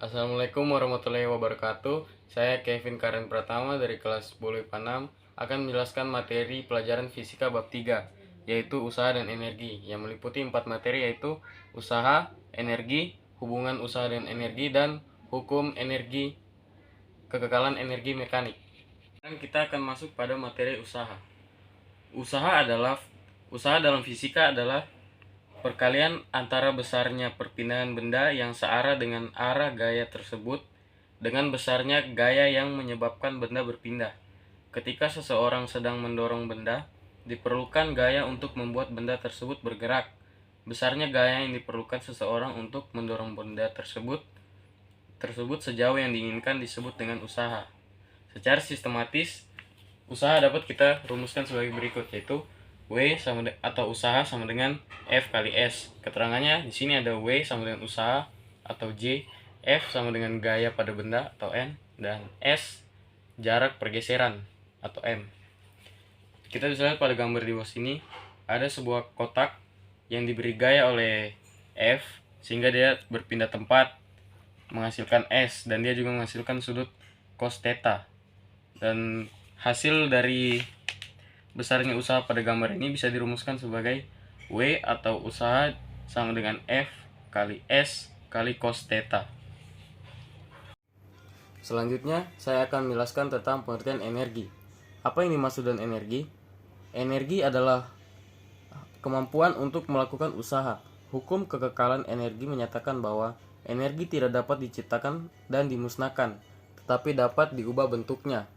Assalamualaikum warahmatullahi wabarakatuh. Saya Kevin Karen Pratama dari kelas 10 IPA 6 akan menjelaskan materi pelajaran fisika bab 3, yaitu usaha dan energi, yang meliputi 4 materi yaitu usaha, energi, hubungan usaha dan energi, dan hukum energi, kekekalan energi mekanik. Dan kita akan masuk pada materi usaha. Usaha dalam fisika adalah perkalian antara besarnya perpindahan benda yang searah dengan arah gaya tersebut dengan besarnya gaya yang menyebabkan benda berpindah. Ketika seseorang sedang mendorong benda, diperlukan gaya untuk membuat benda tersebut bergerak. Besarnya gaya yang diperlukan seseorang untuk mendorong benda tersebut sejauh yang diinginkan disebut dengan usaha. Secara sistematis, usaha dapat kita rumuskan sebagai berikut, yaitu W atau usaha sama dengan F kali S. Keterangannya di sini ada W sama dengan usaha atau J, F sama dengan gaya pada benda atau N, dan S jarak pergeseran atau M. Kita bisa lihat pada gambar di bawah sini ada sebuah kotak yang diberi gaya oleh F sehingga dia berpindah tempat menghasilkan S, dan dia juga menghasilkan sudut cos theta. Dan hasil dari besarnya usaha pada gambar ini bisa dirumuskan sebagai W atau usaha sama dengan F kali S kali cos theta. Selanjutnya, saya akan menjelaskan tentang pengertian energi. Apa yang dimaksud dengan energi? Energi adalah kemampuan untuk melakukan usaha. Hukum kekekalan energi menyatakan bahwa energi tidak dapat diciptakan dan dimusnahkan, tetapi dapat diubah bentuknya.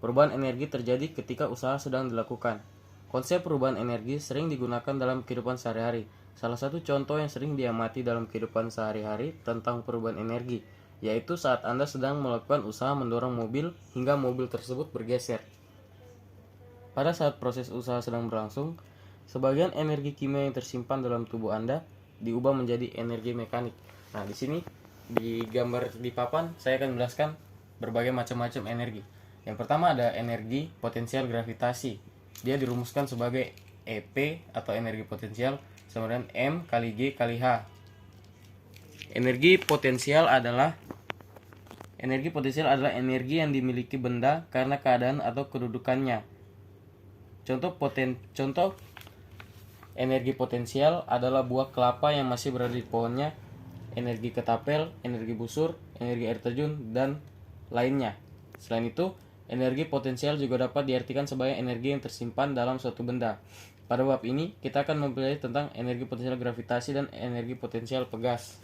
Perubahan energi terjadi ketika usaha sedang dilakukan. Konsep perubahan energi sering digunakan dalam kehidupan sehari-hari. Salah satu contoh yang sering diamati dalam kehidupan sehari-hari tentang perubahan energi, yaitu saat Anda sedang melakukan usaha mendorong mobil hingga mobil tersebut bergeser. Pada saat proses usaha sedang berlangsung, sebagian energi kimia yang tersimpan dalam tubuh Anda diubah menjadi energi mekanik. Nah, di sini di gambar di papan saya akan menjelaskan berbagai macam-macam energi. Yang pertama ada energi potensial gravitasi. Dia dirumuskan sebagai EP atau energi potensial sama dengan M kali G kali H. Energi potensial adalah energi yang dimiliki benda karena keadaan atau kedudukannya. Contoh energi potensial adalah buah kelapa yang masih berada di pohonnya, energi ketapel, energi busur, energi air terjun, dan lainnya. Selain itu, energi potensial juga dapat diartikan sebagai energi yang tersimpan dalam suatu benda. Pada bab ini, kita akan mempelajari tentang energi potensial gravitasi dan energi potensial pegas.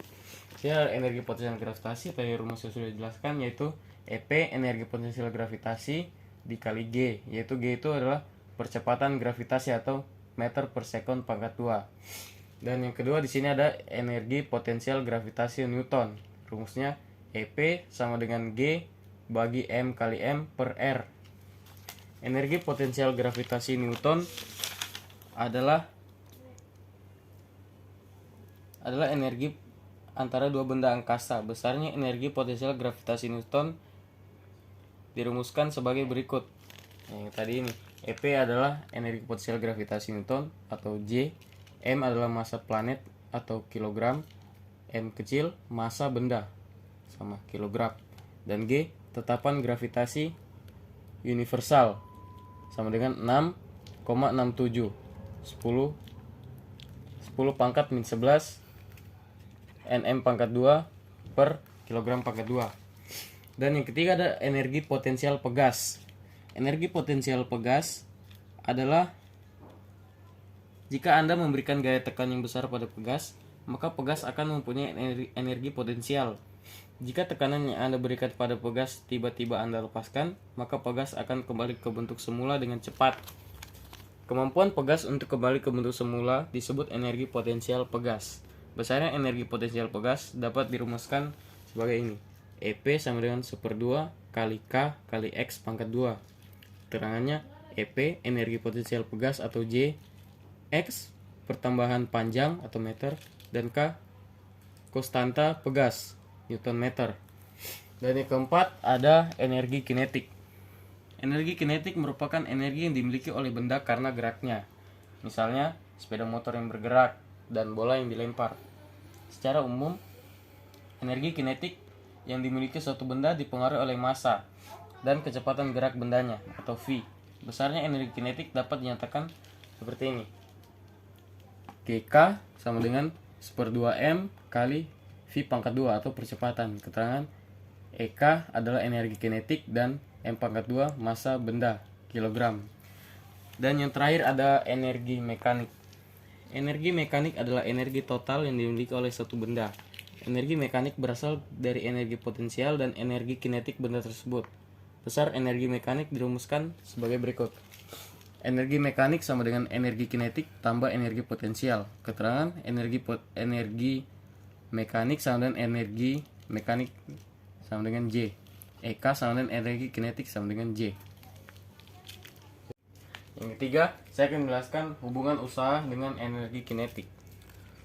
Energi potensial gravitasi tadi rumusnya sudah dijelaskan, yaitu EP energi potensial gravitasi dikali G, yaitu G itu adalah percepatan gravitasi atau meter per sekon pangkat 2. Dan yang kedua di sini ada energi potensial gravitasi Newton. Rumusnya EP sama dengan G bagi M kali M per R. Energi potensial gravitasi Newton adalah energi antara dua benda angkasa. Besarnya energi potensial gravitasi Newton dirumuskan sebagai berikut. Yang tadi ini, EP adalah energi potensial gravitasi Newton atau J, M adalah massa planet atau kilogram, M kecil massa benda sama kilogram, dan G tetapan gravitasi universal sama dengan 6,67 10 pangkat min 11 Nm pangkat 2 per kilogram pangkat 2. Dan yang ketiga ada energi potensial pegas. Energi potensial pegas adalah jika Anda memberikan gaya tekan yang besar pada pegas, maka pegas akan mempunyai energi potensial. Jika tekanan yang Anda berikan pada pegas tiba-tiba Anda lepaskan, maka pegas akan kembali ke bentuk semula dengan cepat. Kemampuan pegas untuk kembali ke bentuk semula disebut energi potensial pegas. Besarnya energi potensial pegas dapat dirumuskan sebagai ini. EP sama dengan 1/2 kali K kali X pangkat 2. Keterangannya EP energi potensial pegas atau J, X pertambahan panjang atau meter, dan K konstanta pegas Newton meter. Dan yang keempat ada energi kinetik. Energi kinetik merupakan energi yang dimiliki oleh benda karena geraknya. Misalnya sepeda motor yang bergerak dan bola yang dilempar. Secara umum, energi kinetik yang dimiliki suatu benda dipengaruhi oleh massa dan kecepatan gerak bendanya atau V. Besarnya energi kinetik dapat dinyatakan seperti ini. GK sama dengan 1/2M kali V pangkat 2 atau percepatan. Keterangan EK adalah energi kinetik dan M pangkat 2 massa benda kilogram. Dan yang terakhir ada energi mekanik. Energi mekanik adalah energi total yang dimiliki oleh suatu benda. Energi mekanik berasal dari energi potensial dan energi kinetik benda tersebut. Besar energi mekanik dirumuskan sebagai berikut. Energi mekanik sama dengan energi kinetik tambah energi potensial. Keterangan energi mekanik sama dengan energi mekanik sama dengan J. EK sama dengan energi kinetik sama dengan J. Yang ketiga, saya akan menjelaskan hubungan usaha dengan energi kinetik.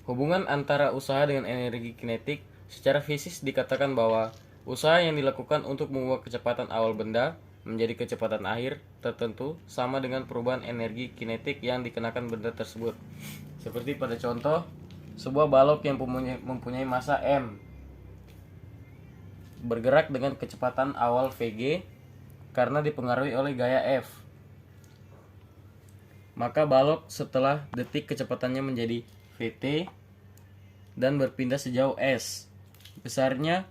Hubungan antara usaha dengan energi kinetik secara fisik dikatakan bahwa usaha yang dilakukan untuk mengubah kecepatan awal benda menjadi kecepatan akhir tertentu sama dengan perubahan energi kinetik yang dikenakan benda tersebut. Seperti pada contoh, sebuah balok yang mempunyai massa M bergerak dengan kecepatan awal Vg karena dipengaruhi oleh gaya F. Maka balok setelah detik kecepatannya menjadi Vt dan berpindah sejauh S. Besarnya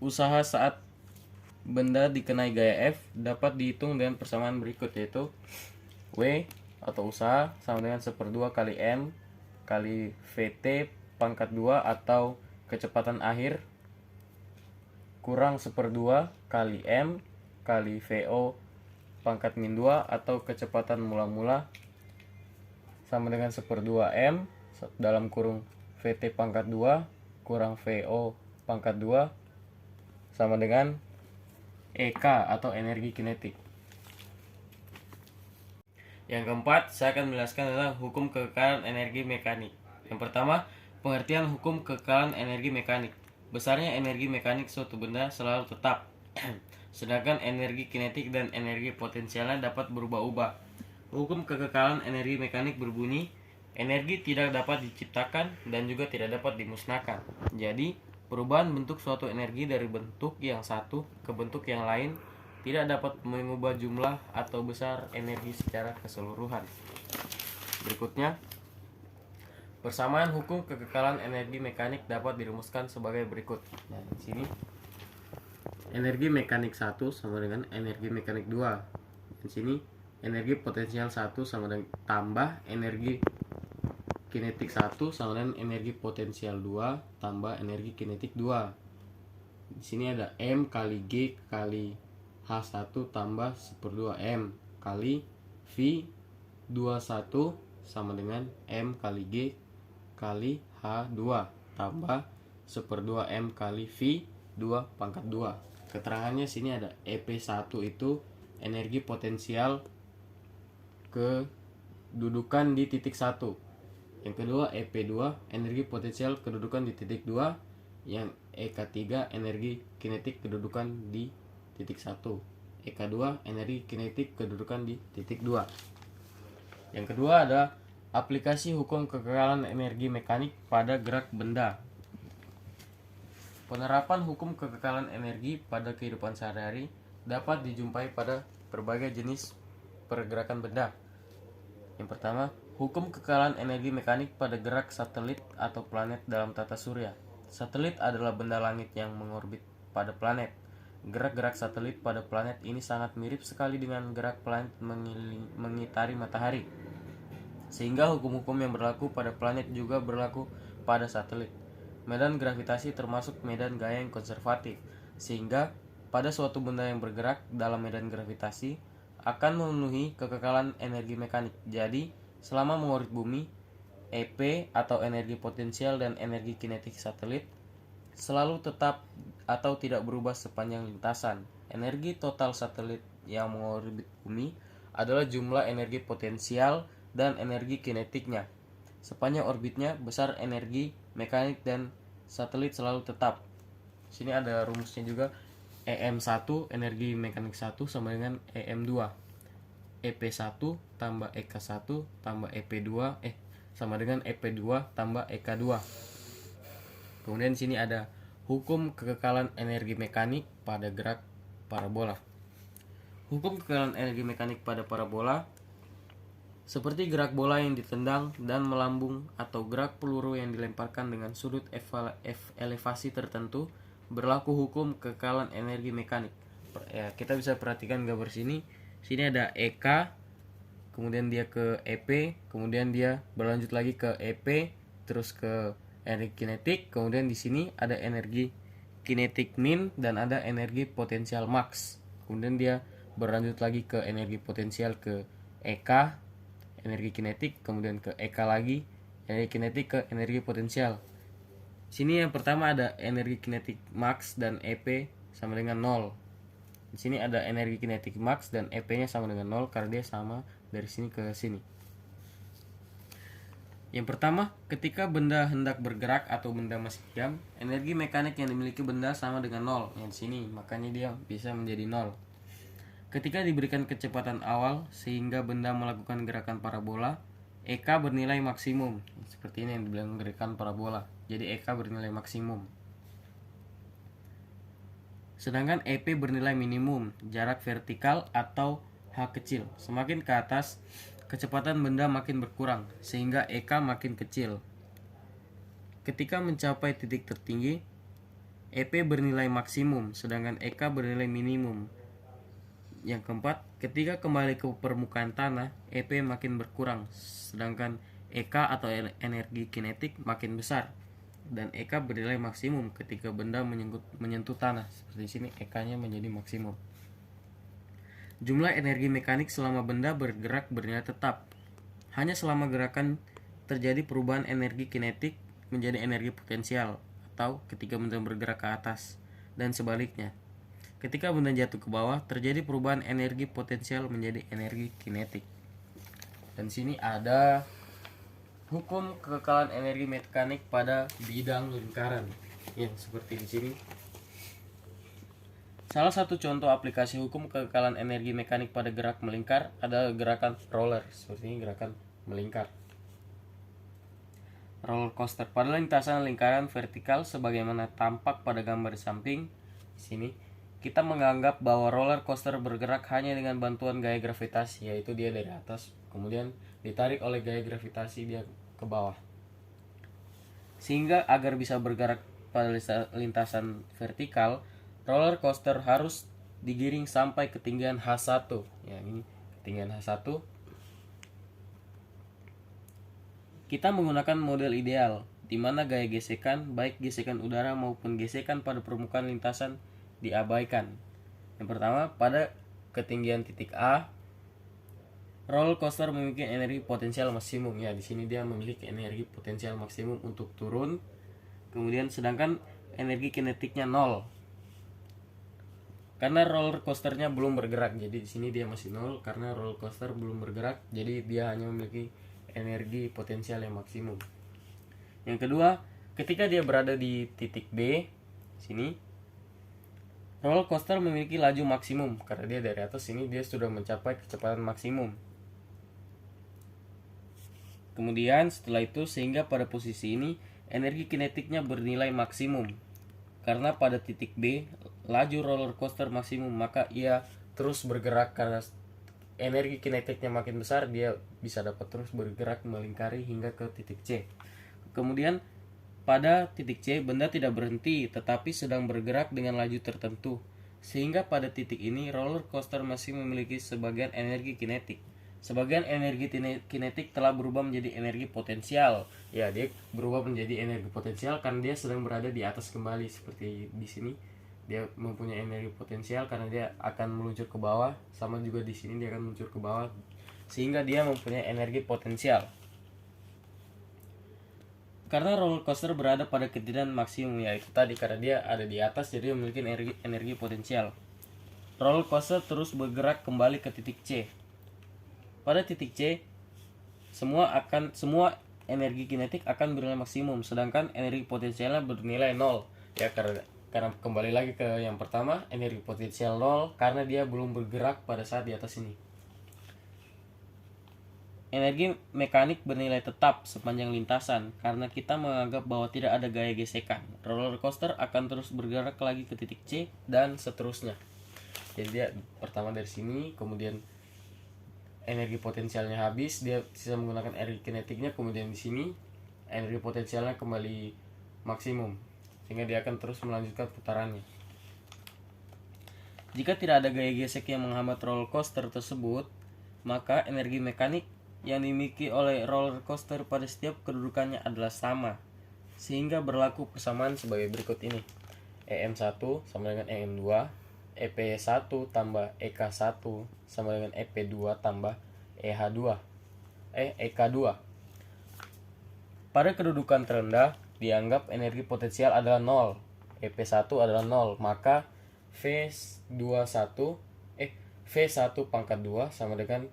usaha saat benda dikenai gaya F dapat dihitung dengan persamaan berikut, yaitu W atau usaha sama dengan 1/2 kali M kali Vt pangkat 2 atau kecepatan akhir kurang 1/2 kali M kali Vo pangkat min 2 atau kecepatan mula-mula sama dengan 1/2 M dalam kurung Vt pangkat 2 kurang Vo pangkat 2 sama dengan EK atau energi kinetik. Yang keempat, saya akan menjelaskan tentang hukum kekekalan energi mekanik. Yang pertama, pengertian hukum kekekalan energi mekanik. Besarnya energi mekanik suatu benda selalu tetap, sedangkan energi kinetik dan energi potensialnya dapat berubah-ubah. Hukum kekekalan energi mekanik berbunyi, energi tidak dapat diciptakan dan juga tidak dapat dimusnahkan. Jadi, perubahan bentuk suatu energi dari bentuk yang satu ke bentuk yang lain tidak dapat mengubah jumlah atau besar energi secara keseluruhan. Berikutnya, persamaan hukum kekekalan energi mekanik dapat dirumuskan sebagai berikut. Nah, di sini energi mekanik 1 sama dengan energi mekanik 2. Di sini energi potensial 1 sama dengan tambah energi kinetik 1 sama dengan energi potensial 2 tambah energi kinetik 2. Di sini ada M kali G kali H1 tambah 1/2 M kali V21 sama dengan M kali G kali H2 tambah 1/2 M kali V2 pangkat 2. Keterangannya sini ada EP1 itu energi potensial kedudukan di titik 1. Yang kedua EP2 energi potensial kedudukan di titik 2. Yang EK3 energi kinetik kedudukan di titik 1. EK2 energi kinetik kedudukan di titik 2. Yang kedua ada aplikasi hukum kekekalan energi mekanik pada gerak benda. Penerapan hukum kekekalan energi pada kehidupan sehari-hari dapat dijumpai pada berbagai jenis pergerakan benda. Yang pertama, hukum kekekalan energi mekanik pada gerak satelit atau planet dalam tata surya. Satelit adalah benda langit yang mengorbit pada planet. Gerak-gerak satelit pada planet ini sangat mirip sekali dengan gerak planet mengitari matahari. Sehingga hukum-hukum yang berlaku pada planet juga berlaku pada satelit. Medan gravitasi termasuk medan gaya yang konservatif, sehingga pada suatu benda yang bergerak dalam medan gravitasi akan memenuhi kekekalan energi mekanik. Jadi, selama mengorbit bumi, EP atau energi potensial dan energi kinetik satelit selalu tetap atau tidak berubah sepanjang lintasan. Energi total satelit yang mengorbit bumi adalah jumlah energi potensial dan energi kinetiknya. Sepanjang orbitnya, besar energi mekanik dan satelit selalu tetap. Sini ada rumusnya juga. EM1 energi mekanik 1 sama dengan EM2. EP1 tambah EK1 tambah EP2 sama dengan EP2 tambah EK2. Kemudian sini ada Hukum kekekalan energi mekanik pada gerak parabola. Hukum kekekalan energi mekanik pada parabola seperti gerak bola yang ditendang dan melambung atau gerak peluru yang dilemparkan dengan sudut elevasi tertentu, berlaku hukum kekekalan energi mekanik. Ya, kita bisa perhatikan gambar sini. Sini ada EK, kemudian dia ke EP, kemudian dia berlanjut lagi ke EP, terus ke energi kinetik, kemudian di sini ada energi kinetik min dan ada energi potensial max. Kemudian dia berlanjut lagi ke energi potensial ke EK, energi kinetik, kemudian ke EK lagi, energi kinetik ke energi potensial. Sini yang pertama ada energi kinetik max dan EP sama dengan 0. Di sini ada energi kinetik max dan EP-nya sama dengan 0 karena dia sama dari sini ke sini. Yang pertama, ketika benda hendak bergerak atau benda masih diam, energi mekanik yang dimiliki benda sama dengan 0. Yang di sini, makanya dia bisa menjadi 0. Ketika diberikan kecepatan awal sehingga benda melakukan gerakan parabola, EK bernilai maksimum. Seperti ini yang dibilang gerakan parabola. Jadi EK bernilai maksimum. Sedangkan EP bernilai minimum, jarak vertikal atau H kecil. Semakin ke atas, kecepatan benda makin berkurang, sehingga EK makin kecil. Ketika mencapai titik tertinggi, EP bernilai maksimum, sedangkan EK bernilai minimum. Yang keempat, ketika kembali ke permukaan tanah, EP makin berkurang, sedangkan EK atau energi kinetik makin besar. Dan EK bernilai maksimum ketika benda menyentuh tanah. Seperti sini EK-nya menjadi maksimum. Jumlah energi mekanik selama benda bergerak bernilai tetap. Hanya selama gerakan terjadi perubahan energi kinetik menjadi energi potensial, atau ketika benda bergerak ke atas, dan sebaliknya. Ketika benda jatuh ke bawah, terjadi perubahan energi potensial menjadi energi kinetik. Dan sini ada hukum kekekalan energi mekanik pada bidang lingkaran. Ya, seperti di sini. Salah satu contoh aplikasi hukum kekekalan energi mekanik pada gerak melingkar adalah gerakan roller. Seperti ini gerakan melingkar. Roller coaster pada lintasan lingkaran vertikal sebagaimana tampak pada gambar di samping. Di sini kita menganggap bahwa roller coaster bergerak hanya dengan bantuan gaya gravitasi, yaitu dia dari atas kemudian ditarik oleh gaya gravitasi dia ke bawah. Sehingga agar bisa bergerak pada lintasan vertikal, roller coaster harus digiring sampai ketinggian H1. Ya, ini ketinggian H1. Kita menggunakan model ideal di mana gaya gesekan, baik gesekan udara maupun gesekan pada permukaan lintasan diabaikan. Yang pertama, pada ketinggian titik A, roller coaster memiliki energi potensial maksimum. Ya, di sini dia memiliki energi potensial maksimum untuk turun. Kemudian sedangkan energi kinetiknya 0. Karena roller coasternya belum bergerak, jadi di sini dia masih 0 karena roller coaster belum bergerak, jadi dia hanya memiliki energi potensial yang maksimum. Yang kedua, ketika dia berada di titik B, sini roller coaster memiliki laju maksimum karena dia dari atas sini dia sudah mencapai kecepatan maksimum. Kemudian setelah itu sehingga pada posisi ini energi kinetiknya bernilai maksimum. Karena pada titik B laju roller coaster maksimum, maka ia terus bergerak karena energi kinetiknya makin besar, dia bisa dapat terus bergerak melingkari hingga ke titik C. Kemudian pada titik C, benda tidak berhenti tetapi sedang bergerak dengan laju tertentu. Sehingga pada titik ini, roller coaster masih memiliki sebagian energi kinetik. Sebagian energi kinetik telah berubah menjadi energi potensial. Ya, dia berubah menjadi energi potensial karena dia sedang berada di atas kembali. Seperti di sini, dia mempunyai energi potensial karena dia akan meluncur ke bawah. Sama juga di sini dia akan meluncur ke bawah. Sehingga dia mempunyai energi potensial. Karena roller coaster berada pada ketinggian maksimum, yaitu tadi karena dia ada di atas, jadi memiliki energi potensial. Roller coaster terus bergerak kembali ke titik C. Pada titik C, semua energi kinetik akan bernilai maksimum, sedangkan energi potensialnya bernilai 0. Ya, karena kembali lagi ke yang pertama, energi potensial 0 karena dia belum bergerak pada saat di atas ini. Energi mekanik bernilai tetap sepanjang lintasan karena kita menganggap bahwa tidak ada gaya gesekan. Roller coaster akan terus bergerak lagi ke titik C dan seterusnya. Jadi dia pertama dari sini, kemudian energi potensialnya habis, dia bisa menggunakan energi kinetiknya, kemudian di sini energi potensialnya kembali maksimum sehingga dia akan terus melanjutkan putarannya. Jika tidak ada gaya gesek yang menghambat roller coaster tersebut, maka energi mekanik yang dimiliki oleh roller coaster pada setiap kedudukannya adalah sama, sehingga berlaku persamaan sebagai berikut ini. EM1 sama dengan EM2, EP1 tambah EK1 sama dengan EP2 tambah EK2. Pada kedudukan terendah, dianggap energi potensial adalah 0. EP1 adalah 0, maka V1 pangkat 2 sama dengan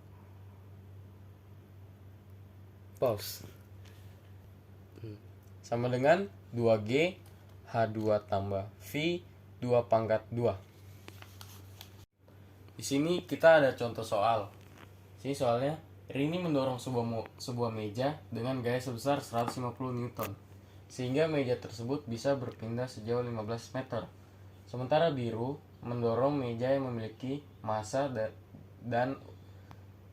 sama dengan 2G H2 tambah V2 pangkat 2. Di sini kita ada contoh soal. Sini soalnya, Rini mendorong sebuah meja dengan gaya sebesar 150 Newton, sehingga meja tersebut bisa berpindah sejauh 15 meter. Sementara biru mendorong meja yang memiliki massa dan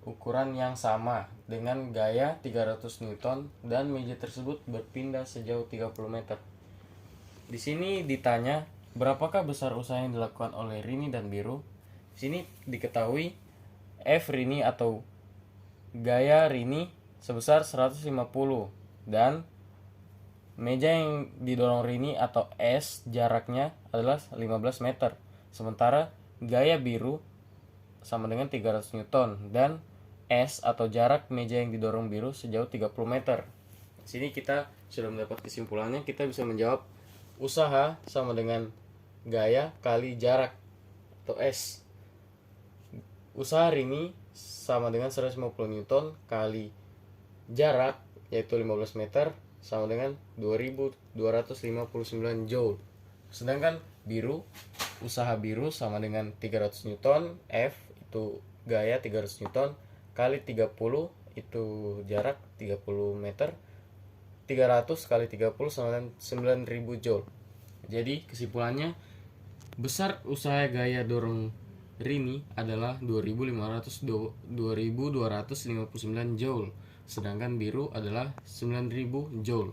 ukuran yang sama dengan gaya 300 Newton dan meja tersebut berpindah sejauh 30 meter. Di sini ditanya berapakah besar usaha yang dilakukan oleh Rini dan biru. Di sini diketahui F Rini atau gaya Rini sebesar 150 dan meja yang didorong Rini atau S jaraknya adalah 15 meter. Sementara gaya biru sama dengan 300 Newton dan S atau jarak meja yang didorong biru sejauh 30 meter. Di sini kita sudah mendapat kesimpulannya, kita bisa menjawab usaha sama dengan gaya kali jarak atau S. Usaha Rini sama dengan 150 Newton kali jarak yaitu 15 meter sama dengan 2259 Joule. Sedangkan biru, usaha biru sama dengan 300 Newton, F itu gaya 300 Newton kali 30 itu jarak 30 meter, 300 kali 30 sama dengan 9000 Joule. Jadi kesimpulannya, besar usaha gaya dorong Rini adalah 2259 Joule, sedangkan biru adalah 9000 Joule.